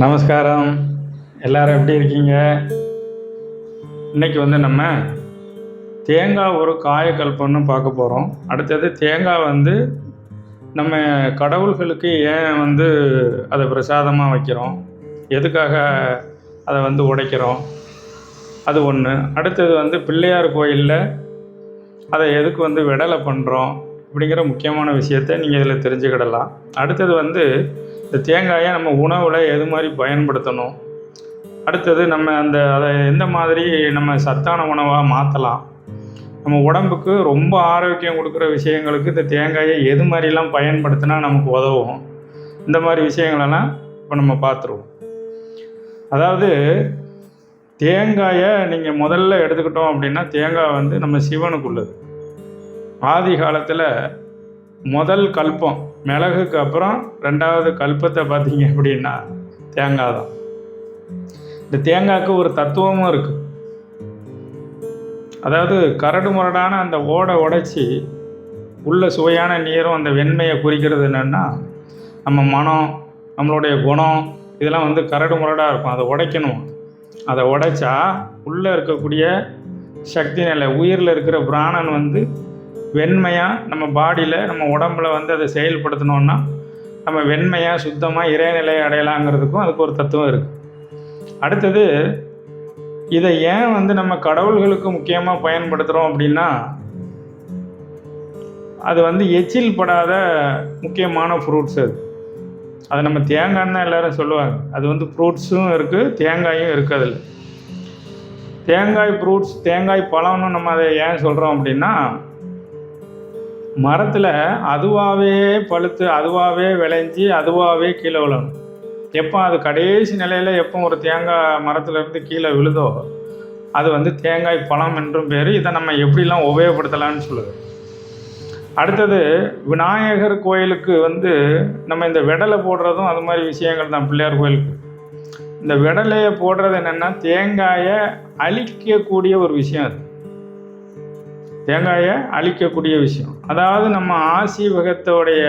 நமஸ்காரம். எல்லாரும் எப்படி இருக்கீங்க? இன்னைக்கு நம்ம தேங்காய் ஒரு காயக்கல்பம்னு பார்க்க போகிறோம். அடுத்தது தேங்காய் நம்ம கடவுள்களுக்கு ஏன் அதை பிரசாதமாக வைக்கிறோம், எதுக்காக அதை உடைக்கிறோம், அது ஒன்று. அடுத்தது பிள்ளையார் கோயிலில் அதை எதுக்கு விடலை பண்ணுறோம் அப்படிங்கிற முக்கியமான விஷயத்தை நீங்கள் இதில் தெரிஞ்சுக்கிடலாம். அடுத்தது இந்த தேங்காயை நம்ம உணவில் எது மாதிரி பயன்படுத்தணும், அடுத்தது நம்ம அதை எந்த மாதிரி நம்ம சத்தான உணவாக மாற்றலாம், நம்ம உடம்புக்கு ரொம்ப ஆரோக்கியம் கொடுக்குற விஷயங்களுக்கு இந்த தேங்காயை எது மாதிரிலாம் பயன்படுத்தினா நமக்கு உதவும், இந்த மாதிரி விஷயங்களெல்லாம் இப்போ நம்ம பார்த்துருவோம். அதாவது தேங்காயை நீங்கள் முதல்ல எடுத்துக்கிட்டோம் அப்படின்னா, தேங்காய் நம்ம சிவனுக்குள்ளது. ஆதி காலத்தில் முதல் கல்பம் மிளகுக்கு அப்புறம் ரெண்டாவது கல்பத்தை பார்த்தீங்க அப்படின்னா தேங்காய் தான். இந்த தேங்காய்க்கு ஒரு தத்துவமும் இருக்குது. அதாவது கரடு முரடான அந்த ஓடை உடைச்சி உள்ள சுவையான நீரும் அந்த வெண்மையை குறிக்கிறது என்னென்னா, நம்ம மனம், நம்மளுடைய குணம் இதெல்லாம் கரடு முரடாக இருக்கும். அதை உடைக்கணும். அதை உடைச்சா உள்ளே இருக்கக்கூடிய சக்தி நிலை, உயிரில் இருக்கிற பிராணன் வெண்மையாக நம்ம பாடியில், நம்ம உடம்பில் அதை செயல்படுத்தணுன்னா நம்ம வெண்மையாக சுத்தமாக இறைநிலை அடையலாங்கிறதுக்கும் அதுக்கு ஒரு தத்துவம் இருக்குது. அடுத்தது இதை ஏன் நம்ம கடவுள்களுக்கு முக்கியமாக பயன்படுத்துகிறோம் அப்படின்னா, அது எச்சில் படாத முக்கியமான ஃப்ரூட்ஸ். அது நம்ம தேங்காய்ன்னு தான் எல்லோரும் சொல்லுவாங்க. அது ஃப்ரூட்ஸும் இருக்குது, தேங்காயும் இருக்குது. அதில் தேங்காய் ஃப்ரூட்ஸ், தேங்காய் பழம்னு நம்ம அதை ஏன் சொல்கிறோம் அப்படின்னா, மரத்தில் அதுவாகவே பழுத்து அதுவாகவே விளைஞ்சி அதுவாகவே கீழே விழணும். எப்போ அது கடைசி நிலையில் எப்போ ஒரு தேங்காய் மரத்துலேருந்து கீழே விழுதோ அது தேங்காய் பழம் என்றும் பேர். இதை நம்ம எப்படிலாம் உபயோகப்படுத்தலான்னு சொல்லுது. அடுத்தது விநாயகர் கோயிலுக்கு நம்ம இந்த வெடலை போடுறதும் அது மாதிரி விஷயங்கள் தான். பிள்ளையார் கோயிலுக்கு இந்த வெடலையை போடுறது என்னென்னா, தேங்காயை அழிக்கக்கூடிய ஒரு விஷயம். அது தேங்காயை அழிக்கக்கூடிய விஷயம். அதாவது நம்ம ஆசீவகத்தோடைய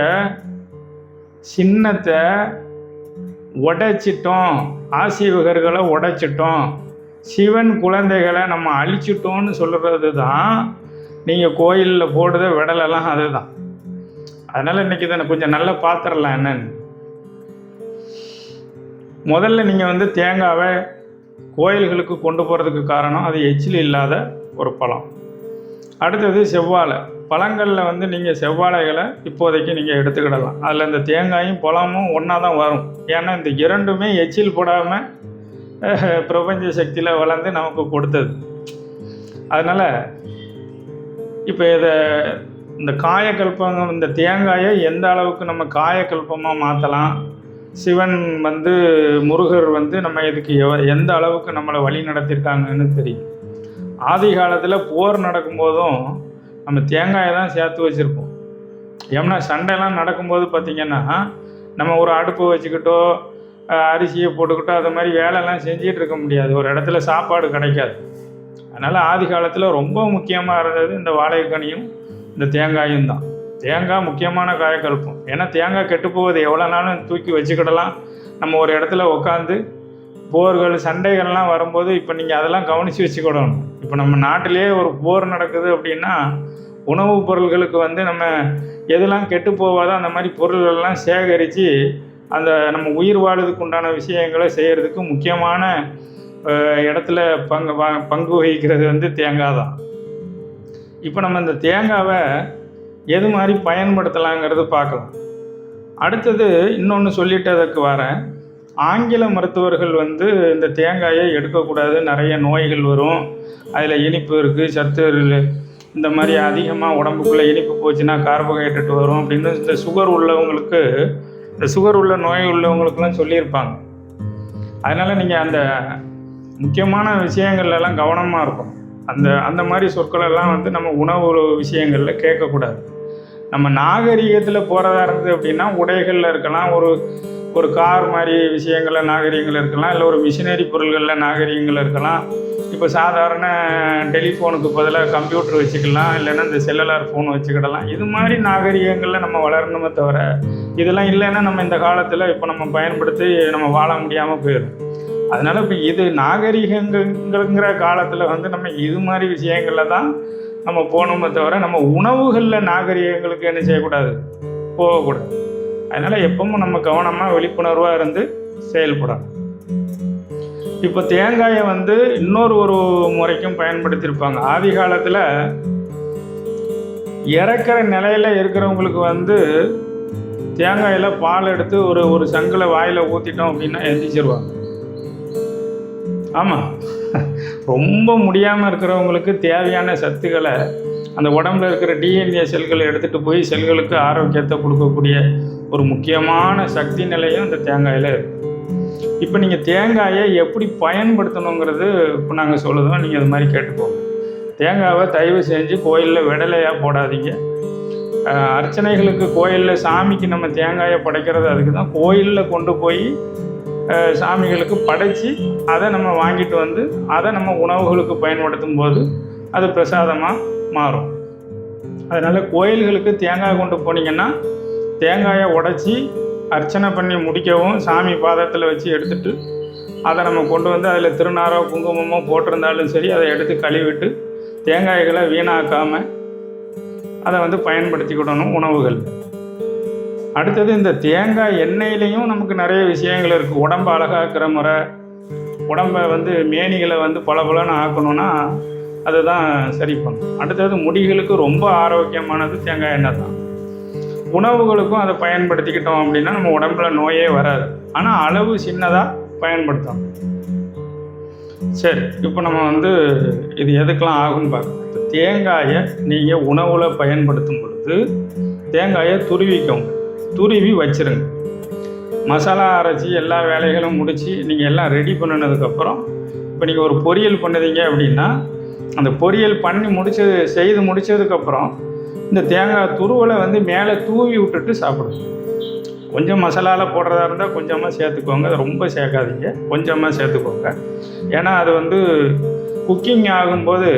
சின்னத்தை உடைச்சிட்டோம், ஆசீவகர்களை உடைச்சிட்டோம், சிவன் குழந்தைகளை நம்ம அழிச்சிட்டோன்னு சொல்கிறது தான் நீங்கள் கோயிலில் போடுற விடலெல்லாம். அதுதான். அதனால் இன்றைக்கி இதை கொஞ்சம் நல்லா பார்த்துடலாம் என்னன்னு. முதல்ல நீங்கள் தேங்காவை கோயில்களுக்கு கொண்டு போகிறதுக்கு காரணம் அது எச்சில் இல்லாத ஒரு பழம். அடுத்தது செவ்வாழை. பழங்களில் நீங்கள் செவ்வாழைகளை இப்போதைக்கு நீங்கள் எடுத்துக்கிடலாம். அதில் இந்த தேங்காயும் பழமும் ஒன்றா தான் வரும். ஏன்னா இந்த இரண்டுமே எச்சில் போடாமல் பிரபஞ்ச சக்தியில் வளர்ந்து நமக்கு கொடுத்தது. அதனால் இப்போ இந்த காயக்கல்பம், இந்த தேங்காயை எந்த அளவுக்கு நம்ம காயக்கல்பமாக மாற்றலாம், சிவன் முருகர் நம்ம இதுக்கு எந்த அளவுக்கு நம்மளை வழி நடத்தியிருக்காங்கன்னு தெரியும். ஆதி காலத்தில் போர் நடக்கும்போதும் நம்ம தேங்காயை தான் சேர்த்து வச்சுருப்போம். ஏன்னா சண்டைலாம் நடக்கும்போது பார்த்திங்கன்னா, நம்ம ஒரு அடுப்பு வச்சுக்கிட்டோ அரிசியை போட்டுக்கிட்டோ அது மாதிரி வேலைலாம் செஞ்சிகிட்டு இருக்க முடியாது. ஒரு இடத்துல சாப்பாடு கிடைக்காது. அதனால் ஆதி காலத்தில் ரொம்ப முக்கியமாக இருந்தது இந்த வாழைக்கனியும் இந்த தேங்காயும் தான். தேங்காய் முக்கியமான காயக்கல்பம். ஏன்னா தேங்காய் கெட்டுப்போவது எவ்வளோ நாளும் தூக்கி வச்சுக்கிடலாம். நம்ம ஒரு இடத்துல உட்காந்து போர்கள் சண்டைகள்லாம் வரும்போது இப்போ நீங்கள் அதெல்லாம் கவனித்து வச்சுக்கிடணும். இப்போ நம்ம நாட்டிலே ஒரு போர் நடக்குது அப்படின்னா, உணவுப் பொருள்களுக்கு நம்ம எதெல்லாம் கெட்டு போகாதோ அந்த மாதிரி பொருள்கள்லாம் சேகரித்து அந்த நம்ம உயிர் வாழ்றதுக்கு உண்டான விஷயங்களை செய்கிறதுக்கு முக்கியமான இடத்துல பங்கு வகிக்கிறது தேங்காய் தான். இப்போ நம்ம இந்த தேங்காவை எது மாதிரி பயன்படுத்தலாங்கிறது பார்க்கலாம். அடுத்தது இன்னொன்று சொல்லிட்டு அதுக்கு வரேன். ஆங்கில மருத்துவர்கள் இந்த தேங்காயை எடுக்கக்கூடாது, நிறைய நோய்கள் வரும், அதில் இனிப்பு இருக்குது, சத்து இந்த மாதிரி அதிகமாக உடம்புக்குள்ளே இனிப்பு போச்சுன்னா கார்போஹைட்ரேட் வரும் அப்படின்னு இந்த சுகர் உள்ளவங்களுக்கு, இந்த சுகர் உள்ள நோய் உள்ளவங்களுக்குலாம் சொல்லியிருப்பாங்க. அதனால் நீங்கள் அந்த முக்கியமான விஷயங்கள்லாம் கவனமாக இருக்கும். அந்த மாதிரி சொற்களெல்லாம் நம்ம உணவு விஷயங்களில் கேட்கக்கூடாது. நம்ம நாகரிகத்தில் போகிறதா இருந்தது அப்படின்னா உடைகளில் இருக்கலாம், ஒரு கார் மாதிரி விஷயங்களில் நாகரிகங்கள் இருக்கலாம், இல்லை ஒரு மிஷினரி பொருள்களில் நாகரிகங்கள் இருக்கலாம். இப்போ சாதாரண டெலிஃபோனுக்கு பதிலாக கம்ப்யூட்டர் வச்சுக்கலாம், இல்லைன்னா இந்த செல்லுலார் ஃபோன் வச்சுக்கிடலாம். இது மாதிரி நாகரிகங்களில் நம்ம வளரணுமே தவிர, இதெல்லாம் இல்லைன்னா நம்ம இந்த காலத்தில் இப்போ நம்ம பயன்படுத்தி நம்ம வாழ முடியாமல் போயிடும். அதனால் இப்போ இது நாகரிகங்கிற காலத்தில் வந்து நம்ம இது மாதிரி விஷயங்களில் தான் நம்ம போகணுமே தவிர, நம்ம உணவுகளில் நாகரிகங்களுக்கு என்ன செய்யக்கூடாது, போகக்கூடாது. அதனால் எப்பவும் நம்ம கவனமாக விழிப்புணர்வாக இருந்து செயல்படணும். இப்போ தேங்காயை வந்து ஒரு முறைக்கும் பயன்படுத்தியிருப்பாங்க. ஆதி காலத்தில் இறக்குற நிலையில் இருக்கிறவங்களுக்கு வந்து தேங்காயில் பால் எடுத்து ஒரு சங்கில் வாயில் ஊற்றிட்டோம் அப்படின்னா எந்திரிச்சிருவாங்க. ஆமாம், ரொம்ப முடியாமல் இருக்கிறவங்களுக்கு தேவையான சத்துக்களை அந்த உடம்புல இருக்கிற டிஎன்ஏ செல்களை எடுத்துகிட்டு போய் செல்களுக்கு ஆரோக்கியத்தை கொடுக்கக்கூடிய ஒரு முக்கியமான சக்தி நிலையும் இந்த தேங்காயில் இருக்குது. இப்போ நீங்கள் தேங்காயை எப்படி பயன்படுத்தணுங்கிறது இப்போ நாங்கள் சொல்லுதோம், நீங்கள் அது மாதிரி கேட்டுக்கோங்க. தேங்காவை தயவு செஞ்சு கோயிலில் விடலையாக போடாதீங்க. அர்ச்சனைகளுக்கு கோயிலில் சாமிக்கு நம்ம தேங்காயை படைக்கிறது அதுக்கு தான். கோயிலில் கொண்டு போய் சாமிகளுக்கு படைச்சி அதை நம்ம வாங்கிட்டு வந்து அதை நம்ம உணவுகளுக்கு பயன்படுத்தும் போது அது பிரசாதமாக மாறும். அதனால் கோயில்களுக்கு தேங்காய் கொண்டு போனீங்கன்னா தேங்காயை உடைச்சி அர்ச்சனை பண்ணி முடிக்கவும் சாமி பாதத்தில் வச்சு எடுத்துகிட்டு அதை நம்ம கொண்டு வந்து அதில் திருநாரோ குங்குமமோ போட்டிருந்தாலும் சரி, அதை எடுத்து கழுவிட்டு தேங்காய்களை வீணாக்காமல் அதை வந்து பயன்படுத்திக்கிடணும் உணவுகள். அடுத்தது இந்த தேங்காய் எண்ணெயிலையும் நமக்கு நிறைய விஷயங்கள் இருக்குது. உடம்பை அழகாக்குற முறை, உடம்பை வந்து மேனிகளை வந்து பளபளன்னு ஆக்கணும்னா அதுதான் சரி பண்ணும். அடுத்தது முடிகளுக்கு ரொம்ப ஆரோக்கியமானது தேங்காய் எண்ணெய் தான். உணவுகளுக்கும் அதை பயன்படுத்திக்கிட்டோம் அப்படின்னா நம்ம உடம்புல நோயே வராது. ஆனால் அளவு சின்னதாக பயன்படுத்தணும். சரி, இப்போ நம்ம வந்து இது எதுக்கெல்லாம் ஆகும்னு பார்க்கலாம். தேங்காயை நீங்கள் உணவில் பயன்படுத்தும் பொழுது தேங்காயை துருவி வச்சுருங்க. மசாலா அரைச்சி எல்லா வேலைகளும் முடித்து நீங்கள் எல்லாம் ரெடி பண்ணினதுக்கப்புறம் இப்போ நீங்கள் ஒரு பொரியல் பண்ணுறீங்க அப்படின்னா அந்த பொரியல் செய்து முடித்ததுக்கப்புறம் இந்த தேங்காய் துருவலை வந்து மேலே தூவி விட்டுட்டு சாப்பிடுங்க. கொஞ்சம் மசாலாவில் போடுறதா இருந்தால் கொஞ்சமாக சேர்த்துக்கோங்க, அது ரொம்ப சேர்க்காதீங்க, கொஞ்சமாக சேர்த்துக்கோங்க. ஏன்னா அது வந்து குக்கிங் ஆகும்போது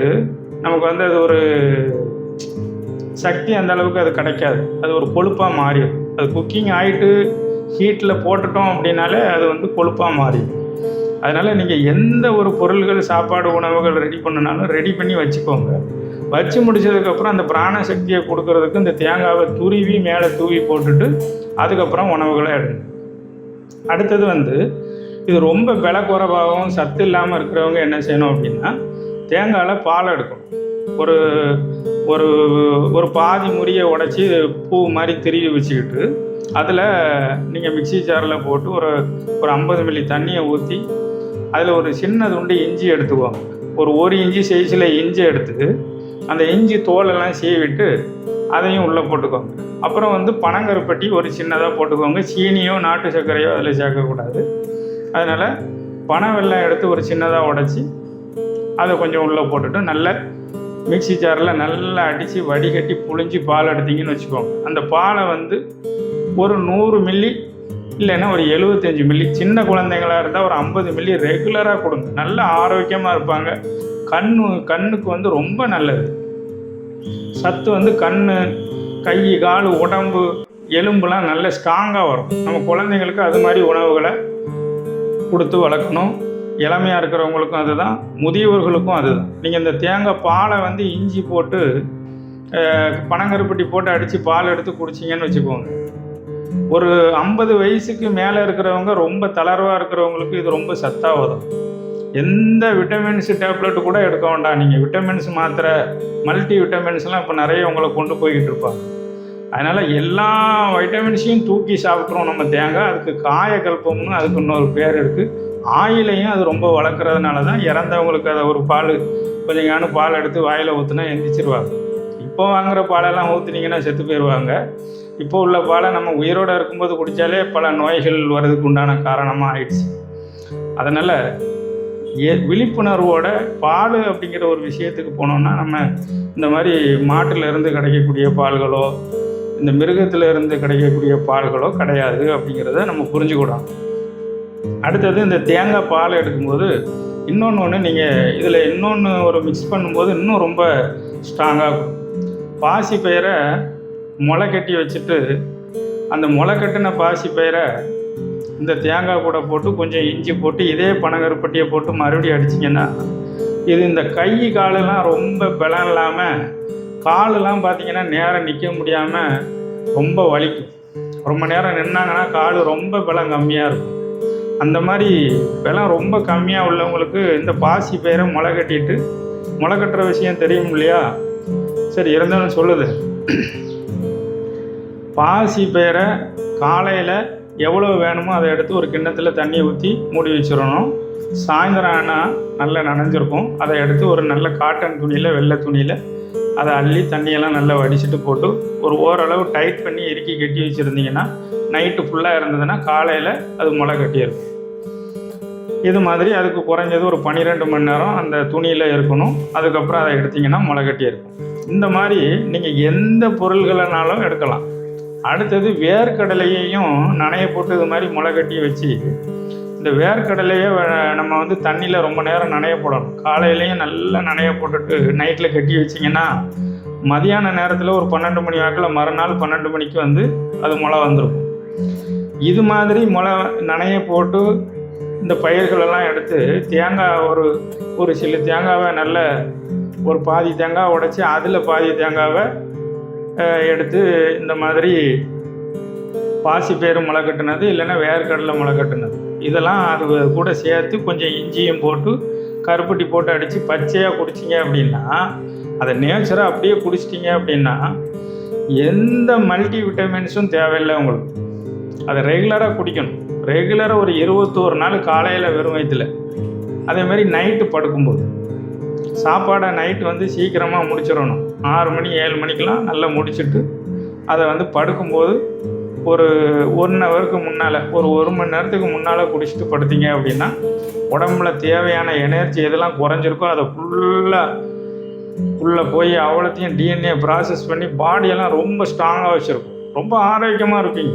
நமக்கு வந்து அது ஒரு சக்தி அந்த அளவுக்கு அது கிடைக்காது, அது ஒரு கொழுப்பாக மாறிடும். அது குக்கிங் ஆகிட்டு ஹீட்டில் போட்டுட்டோம் அப்படின்னாலே அது வந்து கொழுப்பாக மாறிடும். அதனால் நீங்கள் எந்த ஒரு பொருள்கள் சாப்பாடு உணவுகள் ரெடி பண்ணினாலும் ரெடி பண்ணி வச்சுக்கோங்க. வச்சு முடித்ததுக்கப்புறம் அந்த பிராண சக்தியை கொடுக்கறதுக்கு இந்த தேங்காவை துருவி மேலே தூவி போட்டுட்டு அதுக்கப்புறம் உணவுகளை எடுங்க. அடுத்தது வந்து இது ரொம்ப விலை குறைவாகவும் சத்து இல்லாமல் இருக்கிறவங்க என்ன செய்யணும் அப்படின்னா தேங்காயில் பால் எடுக்கணும். ஒரு ஒரு ஒரு பாதி முறியை உடைச்சி பூ மாதிரி திருவி வச்சுக்கிட்டு அதில் நீங்கள் மிக்சி ஜாரில் போட்டு ஒரு 50 மில்லி தண்ணியை ஊற்றி அதில் ஒரு சின்ன துண்டு இஞ்சி எடுத்துக்குவாங்க. ஒரு இஞ்சி சைஸில் இஞ்சி எடுத்து அந்த இஞ்சி தோலெல்லாம் சீவிட்டு அதையும் உள்ளே போட்டுக்கோங்க. அப்புறம் வந்து பனங்கருப்பட்டி ஒரு சின்னதாக போட்டுக்கோங்க. சீனியோ நாட்டு சர்க்கரையோ அதில் சேர்க்கக்கூடாது. அதனால் பனை வெல்லம் எடுத்து ஒரு சின்னதாக உடைச்சி அதை கொஞ்சம் உள்ளே போட்டுட்டு நல்ல மிக்சி ஜாரில் நல்லா அடித்து வடிகட்டி புழிஞ்சி பால் எடுத்தீங்கன்னு வச்சுக்கோங்க. அந்த பாலை வந்து ஒரு 100 மில்லி இல்லைன்னா ஒரு 75 மில்லி, சின்ன குழந்தைங்களாக இருந்தால் ஒரு 50 மில்லி ரெகுலராக கொடுங்க. நல்ல ஆரோக்கியமாக இருப்பாங்க. கண்ணுக்கு வந்து ரொம்ப நல்லது. சத்து வந்து கண், கை, கால், உடம்பு, எலும்புலாம் நல்ல ஸ்ட்ராங்காக வரும். நம்ம குழந்தைங்களுக்கு அது மாதிரி உணவுகளை கொடுத்து வளர்க்கணும். இளமையாக இருக்கிறவங்களுக்கும் அதுதான், முதியவர்களுக்கும் அதுதான். நீங்கள் இந்த தேங்காய் பாலை வந்து இஞ்சி போட்டு பனங்கருப்பட்டி போட்டு அடித்து பால் எடுத்து குடிச்சிங்கன்னு வச்சுக்கோங்க. ஒரு 50 வயசுக்கு மேலே இருக்கிறவங்க, ரொம்ப தளர்வாக இருக்கிறவங்களுக்கு இது ரொம்ப சத்தாக வரும். எந்த விட்டமின்ஸ் டேப்லெட்டு கூட எடுக்க வேண்டாம். நீங்கள் விட்டமின்ஸ் மாத்திரை, மல்டி விட்டமின்ஸ்லாம் இப்போ நிறைய உங்களை கொண்டு போய்கிட்டு இருப்பாங்க. அதனால் எல்லா வைட்டமின்ஸையும் தூக்கி சாப்பிட்றோம் நம்ம தேங்காய். அதுக்கு காயகல்பம்னு அதுக்கு இன்னொரு பேர் இருக்குது. ஆயிலையும் அது ரொம்ப வளர்க்குறதுனால தான் இறந்தவங்களுக்கு அதை ஒரு கொஞ்சம் பால் எடுத்து வாயில் ஊற்றுனா எந்திரிச்சிருவாங்க. இப்போ வாங்குகிற பாலெல்லாம் ஊற்றுனீங்கன்னா செத்து போயிடுவாங்க. இப்போ உள்ள பாலை நம்ம உயிரோடு இருக்கும்போது குடித்தாலே பல நோய்கள் வர்றதுக்கு உண்டான காரணமாக ஆயிடுச்சு. அதனால் விழிப்புணர்வோட பால் அப்படிங்கிற ஒரு விஷயத்துக்கு போனோம்னா நம்ம இந்த மாதிரி மாட்டிலேருந்து கிடைக்கக்கூடிய பால்களோ இந்த மிருகத்தில் இருந்து கிடைக்கக்கூடிய பால்களோ கிடையாது அப்படிங்கிறத நம்ம புரிஞ்சுக்கூடோம். அடுத்தது இந்த தேங்காய் பால் எடுக்கும்போது இன்னொன்று நீங்கள் இதில் இன்னொன்று ஒரு மிக்ஸ் பண்ணும்போது இன்னும் ரொம்ப ஸ்ட்ராங்காகும். பாசி பயிரை முளை கட்டி வச்சுட்டு அந்த முளை கட்டின பாசி பயிரை இந்த தேங்காய் கூட போட்டு கொஞ்சம் இஞ்சி போட்டு இதே பனங்கருப்பட்டியை போட்டு மறுபடியும் அடிச்சிங்கன்னா இது இந்த கை காலெல்லாம் ரொம்ப பலம் இல்லாமல் காலெல்லாம் பார்த்திங்கன்னா நேரம் நிற்க முடியாமல் ரொம்ப வலிக்கும். ரொம்ப நேரம் நின்னாங்கன்னா கால் ரொம்ப பலம் கம்மியாக இருக்கும். அந்த மாதிரி பலம் ரொம்ப கம்மியாக உள்ளவங்களுக்கு இந்த பாசி பயிரை முளை கட்டிட்டு, முளை கட்டுற விஷயம் தெரியும் இல்லையா? சரி, இருந்தாலும் சொல்லுது. பாசி பயிரை காலையில் எவ்வளோ வேணுமோ அதை எடுத்து ஒரு கிண்ணத்தில் தண்ணி ஊற்றி மூடி வச்சிடணும். சாயந்தரம் ஆனால் நல்லா நனைஞ்சிருக்கும். அதை எடுத்து ஒரு நல்ல காட்டன் துணியில், வெள்ளை துணியில் அதை அள்ளி தண்ணியெல்லாம் நல்லா வடிச்சிட்டு போட்டு ஒரு ஓரளவு டைட் பண்ணி இறுக்கி கட்டி வச்சுருந்தீங்கன்னா நைட்டு ஃபுல்லாக இருந்ததுன்னா காலையில் அது முளை கட்டியிருக்கும். இது மாதிரி அதுக்கு குறைஞ்சது ஒரு 12 மணி நேரம் அந்த துணியில் இருக்கணும். அதுக்கப்புறம் அதை எடுத்திங்கன்னா முளை கட்டியிருக்கும். இந்த மாதிரி நீங்கள் எந்த பொருள்களைனாலும் எடுக்கலாம். அடுத்தது வேர்க்கடலையையும் நனைய போட்டு இது மாதிரி முளை கட்டி வச்சு இந்த வேர்க்கடலையை நம்ம வந்து தண்ணியில் ரொம்ப நேரம் நனைய போடணும். காலையிலையும் நல்லா நனைய போட்டுட்டு நைட்டில் கட்டி வச்சிங்கன்னா மதியான நேரத்தில் ஒரு 12 மணி வாக்கில் மறுநாள் 12 மணிக்கு வந்து அது முளை வந்துருக்கும். இது மாதிரி முளை நனைய போட்டு இந்த பயிர்களெல்லாம் எடுத்து தேங்காய் ஒரு சில தேங்காவை நல்ல ஒரு பாதி தேங்காய் உடைச்சி அதில் பாதி தேங்காவை எடுத்து இந்த மாதிரி பாசி பயிறு முளை கட்டினது இல்லைன்னா வேர்க்கடலை முளை கட்டினது இதெல்லாம் அது கூட சேர்த்து கொஞ்சம் இஞ்சியும் போட்டு கருப்பட்டி போட்டு அடித்து பச்சையாக குடிச்சிங்க அப்படின்னா, அதை நேச்சராக அப்படியே குடிச்சிட்டிங்க அப்படின்னா எந்த மல்டி விட்டமின்ஸும் தேவையில்லை உங்களுக்கு. அதை ரெகுலராக குடிக்கணும். ரெகுலராக ஒரு 21 நாள் காலையில் வெறும் வயிற்றில், அதேமாதிரி நைட்டு படுக்கும்போது சாப்பாடை நைட்டு வந்து சீக்கிரமாக முடிச்சிடணும். 6 மணி 7 மணிக்கெலாம் நல்லா முடிச்சுட்டு அதை வந்து படுக்கும்போது ஒரு 1 ஹவருக்கு முன்னால், ஒரு மணி நேரத்துக்கு முன்னால் குடிச்சிட்டு படுத்திங்க அப்படின்னா உடம்புல தேவையான எனர்ஜி எதெல்லாம் குறைஞ்சிருக்கோ அதை உள்ளே போய் அவ்வளோத்தையும் டிஎன்ஏ ப்ராசஸ் பண்ணி பாடியெல்லாம் ரொம்ப ஸ்ட்ராங்காக வச்சுருக்கும். ரொம்ப ஆரோக்கியமாக இருப்பீங்க.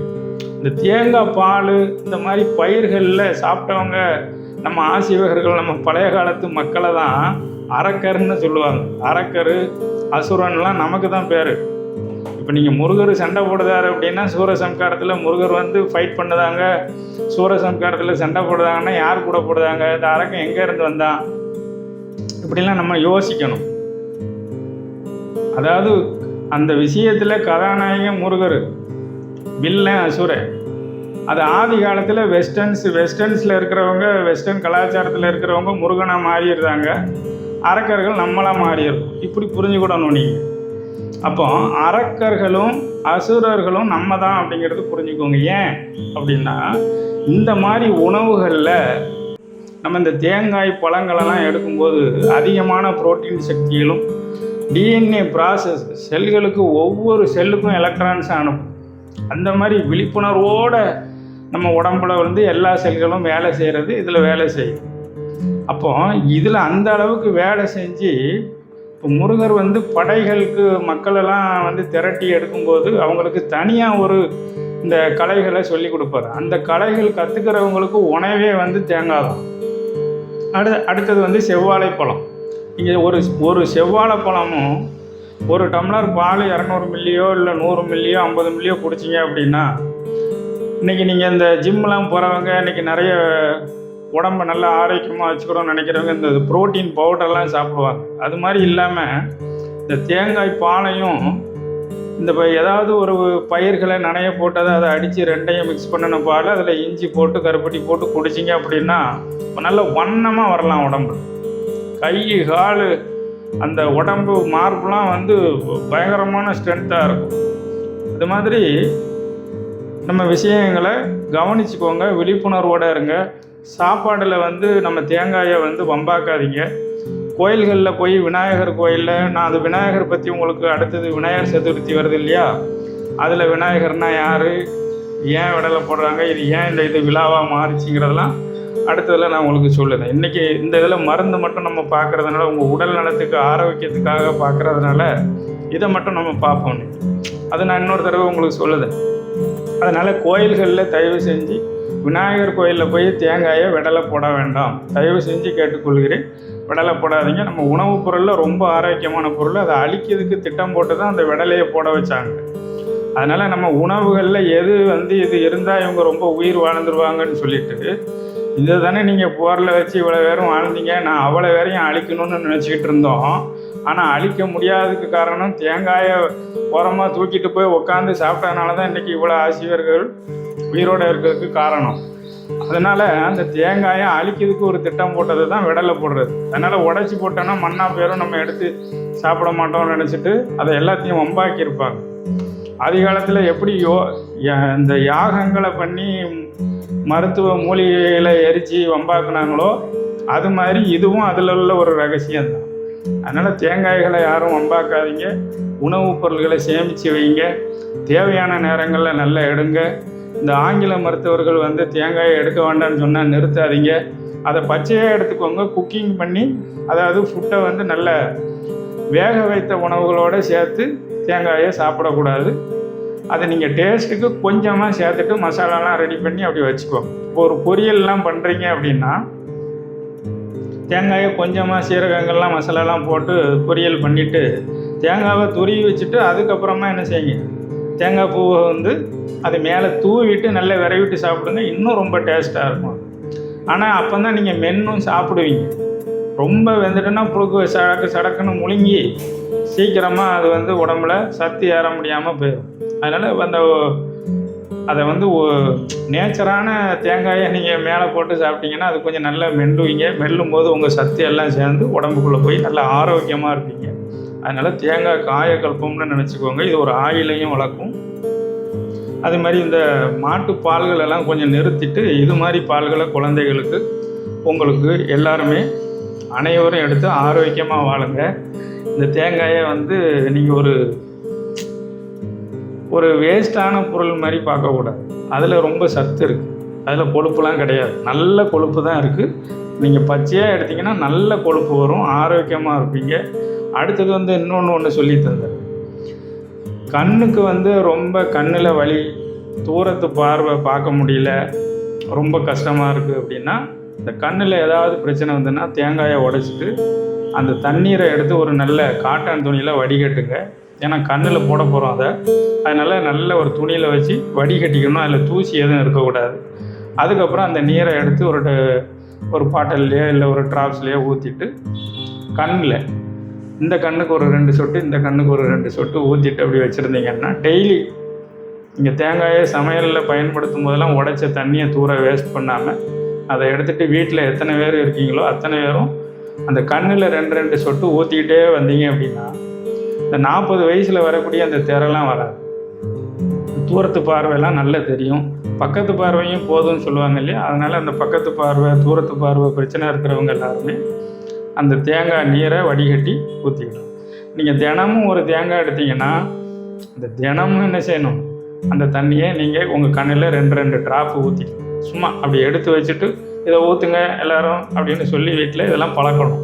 இந்த தேங்காய் பால் இந்த மாதிரி பயிர்களில் சாப்பிட்டவங்க நம்ம ஆசிவகர்கள், நம்ம பழைய காலத்து மக்களை தான் அரக்கர்னு சொல்லுவாங்க. அரக்கர், அசுரன்லாம் நமக்கு தான் பேர். இப்போ நீங்கள் முருகர் சண்டை போடுதாரு அப்படின்னா சூரசம்காரத்தில் முருகர் வந்து ஃபைட் பண்ணுதாங்க, சூரசம்காரத்தில் சண்டை போடுதாங்கன்னா யார் கூட போடுதாங்க, இந்த அரக்கன் எங்கே இருந்து வந்தான், இப்படிலாம் நம்ம யோசிக்கணும். அதாவது அந்த விஷயத்தில் கதாநாயகன் முருகர், வில்லன் அசுரன். அது ஆதி காலத்தில் வெஸ்டர்ன்ஸில் இருக்கிறவங்க, வெஸ்டர்ன் கலாச்சாரத்தில் இருக்கிறவங்க முருகனாக மாறிடுறாங்க, அரக்கர்கள் நம்மளாக மாறிடுறோம். இப்படி புரிஞ்சுக்கிடணும் நீங்கள். அப்போ அரக்கர்களும் அசுரர்களும் நம்ம தான் அப்படிங்கிறது புரிஞ்சுக்கோங்க. ஏன் அப்படின்னா இந்த மாதிரி உணவுகளில் நம்ம இந்த தேங்காய் பழங்களெல்லாம் எடுக்கும்போது அதிகமான புரோட்டீன் சக்திகளும் டிஎன்ஏ ப்ராசஸ் செல்களுக்கு ஒவ்வொரு செல்லுக்கும் எலக்ட்ரான்ஸ் அனுப்பும். அந்த மாதிரி விழிப்புணர்வோடு நம்ம உடம்புல வந்து எல்லா செல்களும் வேலை செய்கிறது இதில் வேலை செய்யும். அப்போ இதில் அந்த அளவுக்கு வேலை செஞ்சு இப்போ முருகர் வந்து படைகளுக்கு மக்களெல்லாம் வந்து திரட்டி எடுக்கும்போது அவங்களுக்கு தனியாக இந்த கலைகளை சொல்லி கொடுப்பாரு. அந்த கலைகள் கற்றுக்கிறவங்களுக்கு உணவே வந்து தேங்காய் தான். அடுத்தது வந்து செவ்வாழைப்பழம். இங்கே ஒரு செவ்வாழைப்பழமும் ஒரு டம்ளர் பால் 200 மில்லியோ இல்லை 100 மில்லியோ 50 மில்லியோ குடிச்சிங்க அப்படின்னா, இன்றைக்கி நீங்கள் இந்த ஜிம்லாம் போகிறவங்க, இன்றைக்கி நிறைய உடம்பை நல்லா ஆரோக்கியமாக வச்சுக்கிறோன்னு நினைக்கிறவங்க இந்த ப்ரோட்டீன் பவுடர்லாம் சாப்பிடுவாங்க. அது மாதிரி இல்லாமல் இந்த தேங்காய் பாலையும் இந்த ஏதாவது ஒரு பயிர்களை நனைய போட்டதை அதை அடித்து ரெண்டையும் மிக்ஸ் பண்ணின பால் அதில் இஞ்சி போட்டு கருப்பட்டி போட்டு குடிச்சிங்க அப்படின்னா நல்ல வண்ணமாக வரலாம். உடம்பு, கை, கால், அந்த உடம்பு மார்புலாம் வந்து பயங்கரமான ஸ்ட்ரென்த்தாக இருக்கும். இது மாதிரி நம்ம விஷயங்களை கவனிச்சுக்கோங்க, விழிப்புணர்வோடு இருங்க. சாப்பாடில் வந்து நம்ம தேங்காயை வந்து வம்பாக்காதீங்க. கோயில்களில் போய் விநாயகர் கோயிலில், நான் அது விநாயகர் பற்றி உங்களுக்கு அடுத்தது விநாயகர் சதுர்த்தி வருது இல்லையா, அதில் விநாயகர்னால் யார், ஏன் விடலை போடுறாங்க, இது ஏன் இது விழாவாக மாறிச்சுங்கிறதெல்லாம் அடுத்ததில் நான் உங்களுக்கு சொல்லுறேன். இன்றைக்கி இந்த இதில் மருந்து மட்டும் நம்ம பார்க்குறதுனால, உங்கள் உடல் நலத்துக்கு ஆரோக்கியத்துக்காக பார்க்குறதுனால இதை மட்டும் நம்ம பார்ப்போம். அதை நான் இன்னொரு தடவை உங்களுக்கு சொல்லுதேன். அதனால் கோயில்களில் தயவு செஞ்சு விநாயகர் கோயிலில் போய் தேங்காயை விடலை போட வேண்டாம், தயவு செஞ்சு கேட்டுக்கொள்கிறேன். விடலை போடாதீங்க. நம்ம உணவுப் பொருளில் ரொம்ப ஆரோக்கியமான பொருள், அதை அழிக்கிறதுக்கு திட்டம் போட்டு தான் அந்த விடலையை போட வச்சாங்க. அதனால் நம்ம உணவுகளில் எது இது இருந்தால் இவங்க ரொம்ப உயிர் வாழ்ந்துருவாங்கன்னு சொல்லிட்டு இதை தானே நீங்கள் போரில் வச்சு இவ்வளோ பேரும் வாழ்ந்தீங்க, நான் அவ்வளோ பேரையும் அழிக்கணும்னு நினச்சிக்கிட்டு இருந்தோம். ஆனால் அழிக்க முடியாததுக்கு காரணம் தேங்காயை ஓரமாக தூக்கிட்டு போய் உட்காந்து சாப்பிட்டதுனால தான் இன்றைக்கி இவ்வளோ ஆசிரியர்கள் உயிரோடு இருக்கிறதுக்கு காரணம். அதனால் அந்த தேங்காயை அழிக்கிறதுக்கு ஒரு திட்டம் போட்டது தான் விடலை போடுறது. அதனால் உடச்சி போட்டோன்னா மண்ணா பேரும் நம்ம எடுத்து சாப்பிட மாட்டோம்னு நினச்சிட்டு அதை எல்லாத்தையும் வம்பாக்கியிருப்பாங்க. அதிகாலத்தில் எப்படி இந்த யாகங்களை பண்ணி மருத்துவ மூலிகைகளை எரித்து வம்பாக்குனாங்களோ அது மாதிரி இதுவும் அதில் உள்ள ஒரு ரகசியம்தான். அதனால் தேங்காய்களை யாரும் வம்பாக்காதீங்க. உணவுப் பொருள்களை சேமித்து வைங்க. தேவையான நேரங்களில் நல்லா எடுங்க. இந்த ஆங்கில மருத்துவர்கள் தேங்காயை எடுக்க வேண்டாம்னு சொன்னால் நிறுத்தாதீங்க. அதை பச்சையாக எடுத்துக்கோங்க. குக்கிங் பண்ணி, அதாவது ஃபுட்டை நல்ல வேக வைத்த உணவுகளோடு சேர்த்து தேங்காயை சாப்பிடக்கூடாது. அதை நீங்கள் டேஸ்ட்டுக்கு கொஞ்சமாக சேர்த்துட்டு மசாலாலாம் ரெடி பண்ணி அப்படி வச்சுக்கோங்க. இப்போ ஒரு பொரியல்லாம் பண்ணுறீங்க அப்படின்னா தேங்காயை கொஞ்சமாக சீரகங்கள்லாம் மசாலாலாம் போட்டு பொரியல் பண்ணிவிட்டு தேங்காவை துருவி வச்சுட்டு அதுக்கப்புறமா என்ன செய்யுங்க, தேங்காய் பூவை அது மேலே தூவிட்டு நல்லா விரவிட்டு சாப்பிடுங்க. இன்னும் ரொம்ப டேஸ்ட்டாக இருக்கும். ஆனால் அப்போ தான் நீங்கள் மென்னும் சாப்பிடுவீங்க. ரொம்ப வெந்துட்டுன்னா புழுக்கு சடக்குன்னு முழுங்கி சீக்கிரமாக அது உடம்புல சத்து ஏற முடியாமல் போயிடும். அதனால் அதை நேச்சரான தேங்காயை நீங்கள் மேலே போட்டு சாப்பிட்டீங்கன்னா அது கொஞ்சம் நல்லா மெல்லுவீங்க. மெல்லும் போது உங்கள் சத்து எல்லாம் சேர்ந்து உடம்புக்குள்ளே போய் நல்லா ஆரோக்கியமாக இருப்பீங்க. அதனால் தேங்காய் காயக்கல்பம்னு நினச்சிக்கோங்க. இது ஒரு ஆயிலையும் வளர்க்கும். அது மாதிரி இந்த மாட்டு பால்களெல்லாம் கொஞ்சம் நிறுத்திட்டு இது மாதிரி பால்களை குழந்தைகளுக்கு உங்களுக்கு எல்லாருமே அனைவரும் எடுத்து ஆரோக்கியமாக வாழுங்க. இந்த தேங்காயை நீங்கள் ஒரு வேஸ்டான பொருள் மாதிரி பார்க்கக்கூடாது. அதில் ரொம்ப சத்து இருக்குது. அதில் கொழுப்புலாம் கிடையாது. நல்ல கொழுப்பு தான் இருக்குது. நீங்கள் பச்சையாக எடுத்திங்கன்னா நல்ல கொழுப்பு வரும், ஆரோக்கியமாக இருப்பீங்க. அடுத்தது இன்னொன்று சொல்லி தந்தேன். கண்ணுக்கு ரொம்ப கண்ணில் வலி, தூரத்து பார்வை பார்க்க முடியல, ரொம்ப கஷ்டமாக இருக்குது அப்படின்னா இந்த கண்ணில் ஏதாவது பிரச்சனை வந்துன்னா தேங்காயை உடைச்சிட்டு அந்த தண்ணீரை எடுத்து ஒரு நல்ல காட்டன் துணியில் வடிகட்டுங்க. ஏன்னா கண்ணில் போட போகிறோம் அதை. அதனால் நல்ல ஒரு துணியில் வச்சு வடிகட்டிக்கணும். அதில் தூசி எதுவும் இருக்கக்கூடாது. அதுக்கப்புறம் அந்த நீரை எடுத்து ஒரு பாட்டில்லையோ இல்லை ஒரு ட்ராப்ஸ்லையோ ஊற்றிட்டு கண்ணில் இந்த கண்ணுக்கு ஒரு 2 சொட்டு, இந்த கண்ணுக்கு ஒரு 2 சொட்டு ஊற்றிட்டு அப்படி வச்சுருந்தீங்கன்னா டெய்லி நீங்கள் தேங்காயை சமையலில் பயன்படுத்தும் போதெல்லாம் உடைச்ச தண்ணியை தூர வேஸ்ட் பண்ணாமல் அதை எடுத்துகிட்டு வீட்டில் எத்தனை பேர் இருக்கீங்களோ அத்தனை பேரும் அந்த கண்ணில் 2 சொட்டு ஊற்றிக்கிட்டே வந்தீங்க அப்படின்னா இந்த 40 வயசில் வரக்கூடிய அந்த திரைலாம் வராது. தூரத்து பார்வையெல்லாம் நல்லா தெரியும். பக்கத்து பார்வையும் போதும்னு சொல்லுவாங்க இல்லையா? அதனால் அந்த பக்கத்து பார்வை, தூரத்து பார்வை பிரச்சனை இருக்கிறவங்க எல்லாருமே அந்த தேங்காய் நீரை வடிகட்டி ஊற்றிக்கணும். நீங்கள் தினமும் ஒரு தேங்காய் எடுத்தீங்கன்னா அந்த தினமும் என்ன செய்யணும், அந்த தண்ணியை நீங்கள் உங்கள் கண்ணில் 2 ட்ராப்பு ஊற்றிக்கணும். சும்மா அப்படி எடுத்து வச்சுட்டு இதை ஊற்றுங்க எல்லோரும் அப்படின்னு சொல்லி வீட்டில் இதெல்லாம் பழக்கணும்.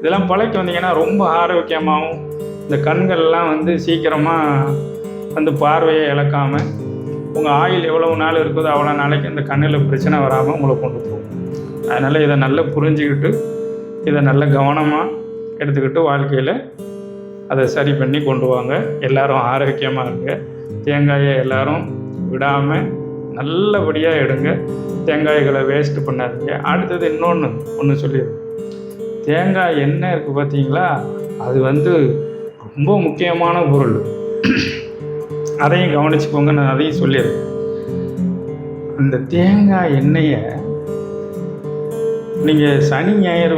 இதெல்லாம் பழக்கி வந்தீங்கன்னா ரொம்ப ஆரோக்கியமாகவும் இந்த கண்கள்லாம் சீக்கிரமாக பார்வையை இழக்காமல் உங்கள் ஆயுள் எவ்வளவு நாள் இருக்குதோ அவ்வளோ நாளைக்கு இந்த கண்ணில் பிரச்சனை வராமல் உங்களை கொண்டு போகும். அதனால் இதை நல்லா புரிஞ்சுக்கிட்டு இதை நல்ல கவனமாக எடுத்துக்கிட்டு வாழ்க்கையில் அதை சரி பண்ணி கொண்டு வாங்க. எல்லோரும் ஆரோக்கியமாக இருங்க. தேங்காயை எல்லோரும் விடாமல் நல்லபடியாக எடுங்க. தேங்காய்களை வேஸ்ட்டு பண்ணாதீங்க. அடுத்தது ஒன்று சொல்லிடுறேன். தேங்காய் எண்ணெய் இருக்குது பார்த்தீங்களா, அது ரொம்ப முக்கியமான பொருள். அதையும் கவனிச்சுக்கோங்க. நான் அதையும் சொல்லிடுறேன். அந்த தேங்காய் எண்ணெயை நீங்கள் சனி ஞாயிறு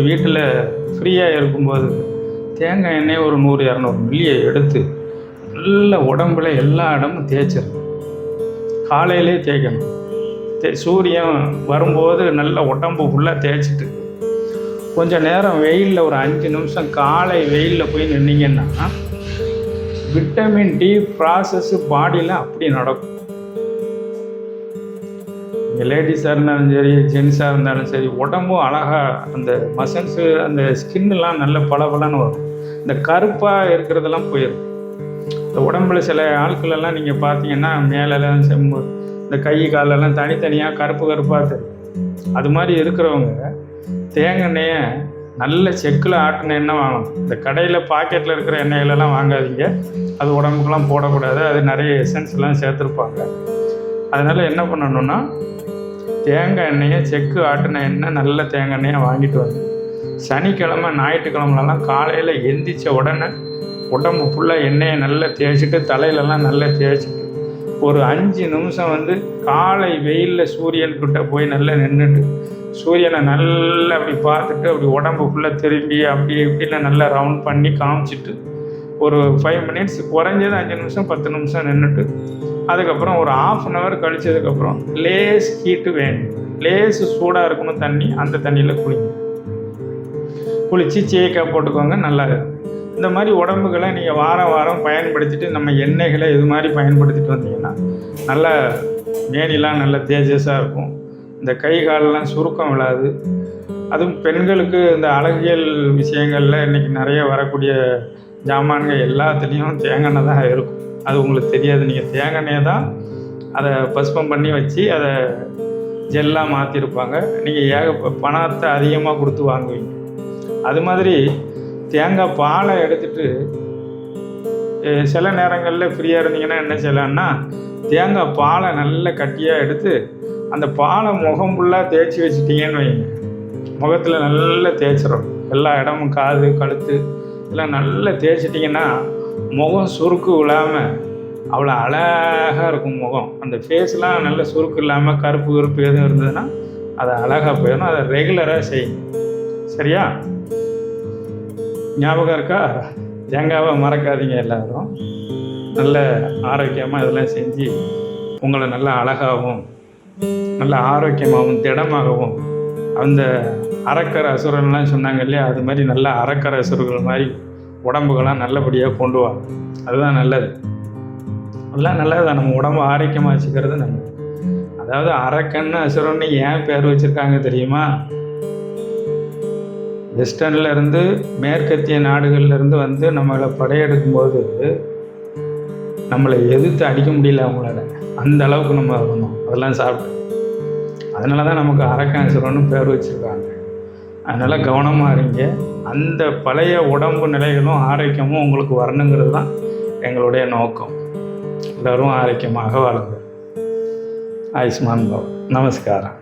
வீட்டில் ஃப்ரீயாக இருக்கும்போது தேங்காய் எண்ணெயை ஒரு 100-200 மில்லியை எடுத்து நல்ல உடம்புல எல்லா இடமும் தேய்ச்சிடணும். காலையிலே தேய்க்கணும். சூரியன் வரும்போது நல்ல உடம்பு ஃபுல்லாக தேய்ச்சிட்டு கொஞ்சம் நேரம் வெயிலில் ஒரு 5 நிமிஷம் காலை வெயிலில் போய் நின்னீங்கன்னா விட்டமின் டி ப்ராசஸ்ஸு பாடியில் அப்படி நடக்கும். நீங்கள் லேடிஸாக இருந்தாலும் சரி, ஜென்ஸாக இருந்தாலும் சரி, உடம்பும் அழகாக அந்த மசில்ஸு அந்த ஸ்கின்னுலாம் நல்ல பளபளன்னு வரும். இந்த கருப்பாக இருக்கிறதெல்லாம் போயிடும். இந்த உடம்புல சில ஆட்களெல்லாம் நீங்கள் பார்த்தீங்கன்னா மேலெல்லாம் செம்பு, இந்த கை காலெல்லாம் தனித்தனியாக கருப்பாக தெரியும். அது மாதிரி இருக்கிறவங்க தேங்காய் எண்ணெயை நல்ல செக்கில் ஆட்டின எண்ணெய் வாங்கணும். இந்த கடையில் பாக்கெட்டில் இருக்கிற எண்ணெயிலலாம் வாங்காதீங்க. அது உடம்புக்கெல்லாம் போடக்கூடாது. அது நிறைய எசன்ஸ்லாம் சேர்த்துருப்பாங்க. அதனால் என்ன பண்ணணுன்னா, தேங்காய் எண்ணெயை செக்கு ஆட்டின எண்ணெய் நல்ல தேங்காய் எண்ணெயை வாங்கிட்டு வந்து சனிக்கிழமை ஞாயிற்றுக்கிழமெலாம் காலையில் எந்திரிச்ச உடனே உடம்பு ஃபுல்லாக எண்ணெயை நல்லா தேய்ச்சிட்டு தலையிலலாம் நல்லா தேய்ச்சிட்டு ஒரு 5 நிமிஷம் வந்து காலை வெயிலில் சூரியன்கிட்ட போய் நல்லா நின்றுட்டு சூரியனை நல்லா அப்படி பார்த்துட்டு அப்படி உடம்பு ஃபுல்லாக திரும்பி அப்படி இப்படின்னு நல்லா ரவுண்ட் பண்ணி காமிச்சிட்டு ஒரு 5 மினிட்ஸ், குறைஞ்சது 5 நிமிஷம் 10 நிமிஷம் நின்றுட்டு அதுக்கப்புறம் ஒரு 1/2 hour கழிச்சதுக்கப்புறம் லேஸ் ஹீட்டு வேணும், லேஸ் சூடாக இருக்கணும் தண்ணி, அந்த தண்ணியில் குளித்து சேக்காக போட்டுக்கோங்க. நல்லா இருக்கும். இந்த மாதிரி உடம்புகளை நீங்கள் வாரம் வாரம் பயன்படுத்திட்டு நம்ம எண்ணெய்களை இது மாதிரி பயன்படுத்திட்டு வந்தீங்கன்னா நல்லா மேனிலாம் நல்ல தேஜஸாக இருக்கும். இந்த கை காலெலாம் சுருக்கம் விழாது. அதுவும் பெண்களுக்கு இந்த அழகியல் விஷயங்களில் இன்றைக்கி நிறைய வரக்கூடிய ஜாமான்கள் எல்லாத்துலேயும் தேங்காய் எண்ணெய் தான் இருக்கும். அது உங்களுக்கு தெரியாது. நீங்கள் தேங்காய் எண்ணெயை தான் அதை பஸ்பம் பண்ணி வச்சு அதை ஜெல்லாக மாற்றிருப்பாங்க. நீங்கள் பணத்தை அதிகமாக கொடுத்து வாங்குவீங்க. அது மாதிரி தேங்காய் பாலை எடுத்துகிட்டு சில நேரங்களில் ஃப்ரீயாக இருந்தீங்கன்னா என்ன செய்யலான்னா, தேங்காய் பாலை நல்ல கட்டியாக எடுத்து அந்த பாலை முகம் ஃபுல்லாக தேய்ச்சி வச்சுட்டிங்கன்னு வைங்க. முகத்தில் நல்லா தேய்ச்சிடும். எல்லா இடமும் காது கழுத்து எல்லாம் நல்லா தேய்ச்சிட்டிங்கன்னா முகம் சுருக்கு விழாமல் அவ்வளோ அழகாக இருக்கும் முகம். அந்த ஃபேஸ்லாம் நல்ல சுருக்கு இல்லாமல் கருப்பு எதுவும் இருந்ததுன்னா அதை அழகாக போயிடணும். அதை ரெகுலராக செய்யுங்க. சரியா? ஞாபகம் இருக்கா? தேங்காவை மறக்காதீங்க. எல்லோரும் நல்ல ஆரோக்கியமாக இதெல்லாம் செஞ்சு உங்களை நல்லா அழகாகவும் நல்ல ஆரோக்கியமாகவும் திடமாகவும் அந்த அரக்கர் அசுரன்லாம் சொன்னாங்க இல்லையா, அது மாதிரி நல்ல அரக்கர் அசுரர்கள் மாதிரி உடம்புகள்லாம் நல்லபடியாக கொண்டு வாங்க. அதுதான் நல்லது. அதெல்லாம் நல்லது தான். நம்ம உடம்பு ஆரோக்கியமாக வச்சுக்கிறது நல்லது. அதாவது அரக்கன்னு அசுரன்னு ஏன் பேர் வச்சுருக்காங்க தெரியுமா? வெஸ்டர்னில் இருந்து மேற்கத்திய நாடுகள்லேருந்து வந்து நம்மளை படையெடுக்கும்போது நம்மளை எதிர்த்து அடிக்க முடியல அவங்களால. அந்த அளவுக்கு நம்ம இருந்தோம் அதெல்லாம் சாப்பிட்டு. அதனால தான் நமக்கு அரக்கன் பேர் வச்சுருக்காங்க. அதனால் கவனமாக இருங்க. அந்த பழைய உடம்பு நிலைகளும் ஆரோக்கியமும் உங்களுக்கு வரணுங்கிறது தான் எங்களுடைய நோக்கம். எல்லோரும் ஆரோக்கியமாக வாழுங்க. ஆயுஷ்மான் பவ். நமஸ்காரம்.